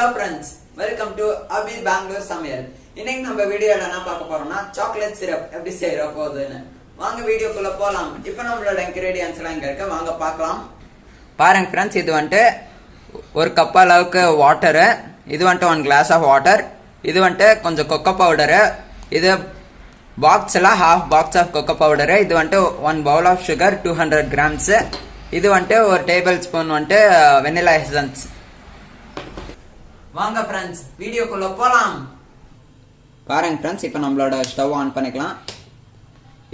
Hello friends, welcome to Abhi Bangalore சமையல். இன்னைக்கு நம்ம வீடியோல என்ன பார்க்க போறோம்னா சாக்லேட் சிரப் எப்படி செய்யற போகுதுன்னு. வாங்க வீடியோக்குள்ள போலாம். இப்போ நம்மளோட இன்கிரிடியன்ட்ஸ் எல்லாம் இங்க இருக்கு. வாங்க பார்க்கலாம். பாருங்க फ्रेंड्स, இது வந்து ஒரு கப் அளவுக்கு வாட்டர், இது வந்து 1 glass of water, இது வந்து கொஞ்சம் கொக்கோ பவுடர், இது பாக்ஸ்ல half box of cocoa powder, இது வந்து 1 bowl of sugar 200 grams, இது வந்து ஒரு டேபிள் ஸ்பூன் வந்து வெனிலா எசன்ஸ். வாங்க फ्रेंड्स வீடியோக்குள்ள போலாம். பாருங்க फ्रेंड्स, இப்போ நம்மளோட ஸ்டவ் ஆன் பண்ணிக்கலாம்.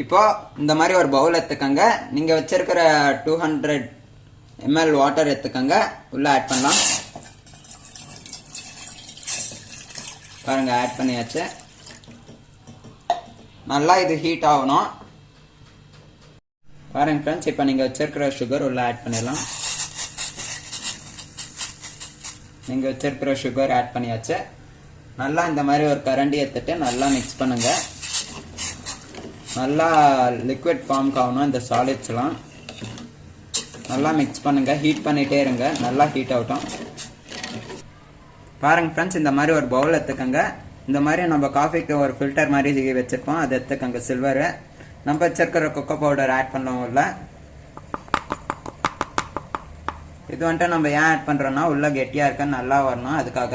இப்போ இந்த மாதிரி ஒரு பவுல் எடுத்துக்கங்க. நீங்க வச்சிருக்கிற 200 ml வாட்டர் எடுத்துக்கங்க, உள்ள ஆட் பண்ணலாம். பாருங்க ஆட் பண்ணியாச்சு. நல்லா இது ஹீட் ஆகணும். பாருங்க फ्रेंड्स, இப்போ நீங்க வச்சிருக்கிற சுகர் உள்ள ஆட் பண்ணிடலாம். நீங்க வச்சிருக்கிற சுகர் ஆட் பண்ணியாச்சு. நல்லா இந்த மாதிரி ஒரு கரண்டி எடுத்துட்டு நல்லா மிக்ஸ் பண்ணுங்க. நல்லா லிக்விட் ஃபார்ம் ஆகணும் இந்த சாலிட்ஸ்லாம். நல்லா மிக்ஸ் பண்ணுங்க, ஹீட் பண்ணிட்டே இருங்க, நல்லா ஹீட் ஆகட்டும். பாருங்க फ्रेंड्स, இந்த மாதிரி ஒரு பவுல் எடுத்துக்கங்க. இந்த மாதிரி நம்ம காஃபிக்கு ஒரு ஃபில்டர் மாதிரி வச்சிருப்போம், அதை எடுத்துக்கங்க சில்வர். நம்ம வச்சிருக்கிற கொக்கோ பவுடர் ஆட் பண்ணலாம் உள்ள. இது வந்துட்டு நம்ம ஏன் ஆட் பண்றோம்னா உள்ள கெட்டியா இருக்க நல்லா வரணும், அதுக்காக.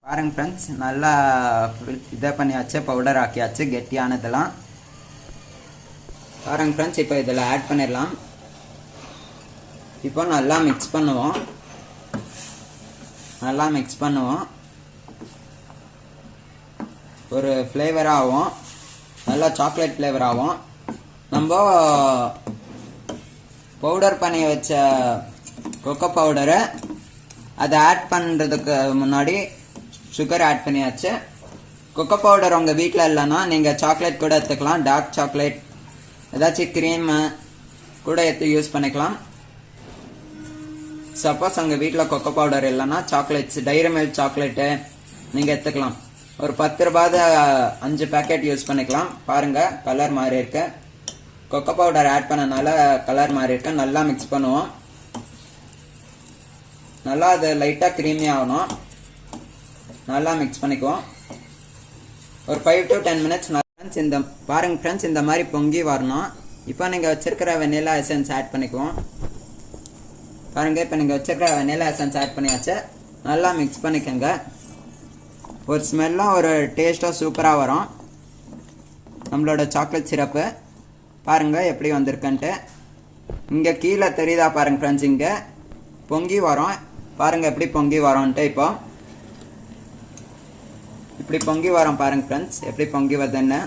பாருங்க फ्रेंड्स, நல்லா இதை பண்ணியாச்சு, பவுடர் ஆக்கியாச்சு கெட்டியானதெல்லாம். பாருங்க फ्रेंड्स, இப்போ இதில் ஆட் பண்ணிடலாம். இப்போ நல்லா மிக்ஸ் பண்ணுவோம். நல்லா மிக்ஸ் பண்ணுவோம். ஒரு ஃப்ளேவர் ஆகும், நல்லா சாக்லேட் ஃப்ளேவர் ஆகும். நம்ம பவுடர் பண்ணி வச்ச கொக்கோ பவுடரை அதை ஆட் பண்ணுறதுக்கு முன்னாடி சுகர் ஆட் பண்ணியாச்சு. கொக்கோ பவுடர் உங்கள் வீட்டில் இல்லைன்னா நீங்கள் சாக்லேட் கூட எடுத்துக்கலாம். டார்க் சாக்லேட் ஏதாச்சும் க்ரீம் கூட எடுத்து யூஸ் பண்ணிக்கலாம். சப்போஸ் உங்கள் வீட்டில் கொக்கோ பவுடர் இல்லைன்னா சாக்லேட்ஸ், டைரி மில்க் சாக்லேட்டு நீங்கள் எடுத்துக்கலாம். ஒரு 10 ரூபாய் 5 பேக்கெட் யூஸ் பண்ணிக்கலாம். பாருங்கள் கலர் மாறி இருக்கு, கொக்கோ பவுடர் ஆட் பண்ணனால கலர் மாறி இருக்கு. நல்லா மிக்ஸ் பண்ணுவோம். நல்லா அது லைட்டாக க்ரீமி ஆகணும். நல்லா மிக்ஸ் பண்ணிக்குவோம். ஒரு 5 to 10 minutes. இந்த பாருங்க फ्रेंड्स, இந்த மாதிரி பொங்கி வரணும். இப்போ நீங்கள் வச்சிருக்கிற வெனிலா எசன்ஸ் ஆட் பண்ணிக்குவோம். பாருங்க, இப்போ நீங்கள் வச்சிருக்கிற வெனிலா எசன்ஸ் ஆட் பண்ணியாச்சு. நல்லா மிக்ஸ் பண்ணிக்கோங்க. ஒரு ஸ்மெல்லும் ஒரு டேஸ்ட்டும் சூப்பராக வரும் நம்மளோட சாக்லேட் சிரப்பு. பாருங்க எப்படி வந்திருக்குன்ட்டு. இங்கே கீழே தெரியுதா பாருங்க फ्रेंड्स, இங்கே பொங்கி வரும். பாருங்க எப்படி பொங்கி வரோன்ட்டு. இப்போ இப்படி பொங்கி வரோம் பாருங்க फ्रेंड्स, எப்படி பொங்கி வருதுன்னு.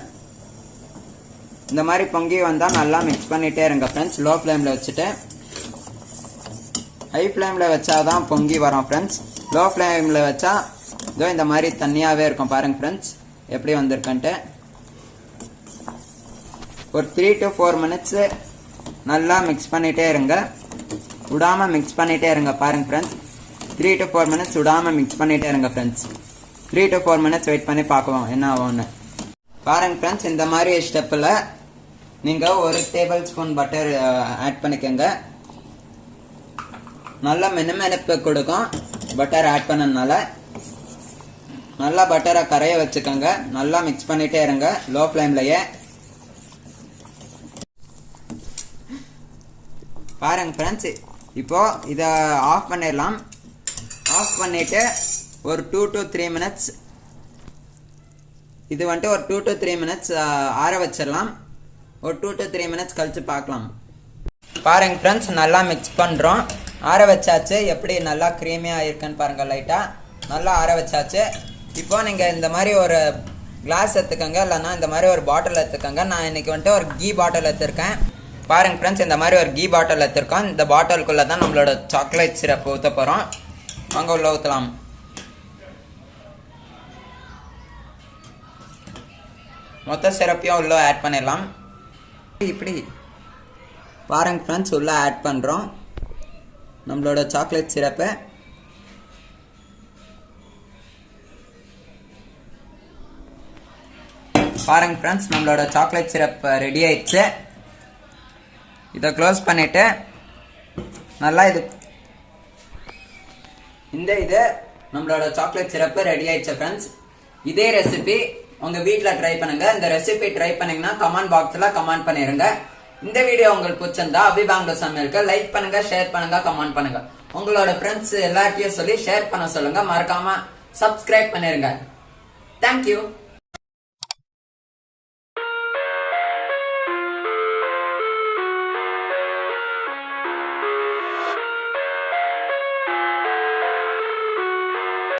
இந்த மாதிரி பொங்கி வந்தால் நல்லா மிக்ஸ் பண்ணிட்டே இருங்க फ्रेंड्स. லோ ஃப்ளேமில் வச்சுட்டு ஹை ஃப்ளேமில் வச்சாதான் பொங்கி வரும் फ्रेंड्स. லோ ஃப்ளேமில் வச்சா இதோ இந்த மாதிரி தண்ணியாகவே இருக்கும். பாருங்க फ्रेंड्स எப்படி வந்திருக்குன்ட்டு. ஒரு 3 to 4 minutes நல்லா மிக்ஸ் பண்ணிட்டே இருங்க, விடாம மிக்ஸ் பண்ணிட்டே இருங்க. பாருங்க फ्रेंड्स, 3 to 4 minutes விடாம மிக்ஸ் பண்ணிட்டே இருங்க फ्रेंड्स. 3 to 4 minutes வெயிட் பண்ணி பார்க்கலாம் என்ன ஆகும்னு. பாருங்க फ्रेंड्स, இந்த மாதிரி ஸ்டெப்பில் நீங்கள் 1 டேபிள் ஸ்பூன் பட்டர் ஆட் பண்ணிக்கோங்க. நல்லா மெனுமெனுப்பு கொடுக்கும் பட்டர் ஆட் பண்ணனால. நல்லா பட்டரை கரைய வச்சுக்கோங்க. நல்லா மிக்ஸ் பண்ணிட்டே இருங்க லோ ஃப்ளேம்லயே. பாருங்க फ्रेंड्स, இப்போ இதை ஆஃப் பண்ணிடலாம். ஆஃப் பண்ணிட்டு ஒரு 2 to 3 minutes இது வந்துட்டு ஒரு 2 to 3 minutes ஆற வச்சிடலாம். ஒரு 2 to 3 minutes கழிச்சு பார்க்கலாம். பாருங்க फ्रेंड्स, நல்லா மிக்ஸ் பண்ணுறோம். ஆற வச்சாச்சு. எப்படி நல்லா க்ரீமியாக இருக்குன்னு பாருங்க. லைட்டாக நல்லா ஆற வச்சாச்சு. இப்போ நீங்கள் இந்த மாதிரி ஒரு கிளாஸ் எடுத்துக்கோங்க, இல்லைன்னா இந்த மாதிரி ஒரு பாட்டில் எடுத்துக்கோங்க. நான் இன்னைக்கு வந்துட்டு ஒரு கீ பாட்டில் எடுத்துருக்கேன். பாருங்க फ्रेंड्स, இந்த மாதிரி ஒரு கீ பாட்டில் எடுத்துருக்கோம். இந்த பாட்டிலுக்குள்ளே தான் நம்மளோட சாக்லேட் சிரப் ஊற்ற போகிறோம். அங்கே உள்ள ஊற்றலாம். மொத்த சிரப்பையும் உள்ள ஆட் பண்ணிடலாம். இப்படி பாருங்க फ्रेंड्स, உள்ள ஆட் பண்ணுறோம் நம்மளோட சாக்லேட் சிரப்பை. பாருங்க फ्रेंड्स, நம்மளோட சாக்லேட் சிரப் ரெடி ஆயிடுச்சு. இதை க்ளோஸ் பண்ணிட்டு நல்லா இது இந்த இது நம்மளோட சாக்லேட் சிரப்பு ரெடி ஆயிடுச்சு ஃப்ரெண்ட்ஸ். இதே ரெசிபி உங்க வீட்ல ட்ரை பண்ணுங்க. இந்த ரெசிபி ட்ரை பண்ணீங்கன்னா கமெண்ட் பாக்ஸ்ல கமெண்ட் பண்ணிருங்க. இந்த வீடியோ உங்களுக்கு பிடிச்சிருந்தா அபிபாங்க சமையலுக்கு லைக் பண்ணுங்க, ஷேர் பண்ணுங்க, கமெண்ட் பண்ணுங்க. உங்களோட ஃப்ரெண்ட்ஸ் எல்லாத்தையும் சொல்லி ஷேர் பண்ண சொல்லுங்க. மறக்காம சப்ஸ்கிரைப் பண்ணிருங்க. தேங்க்யூ.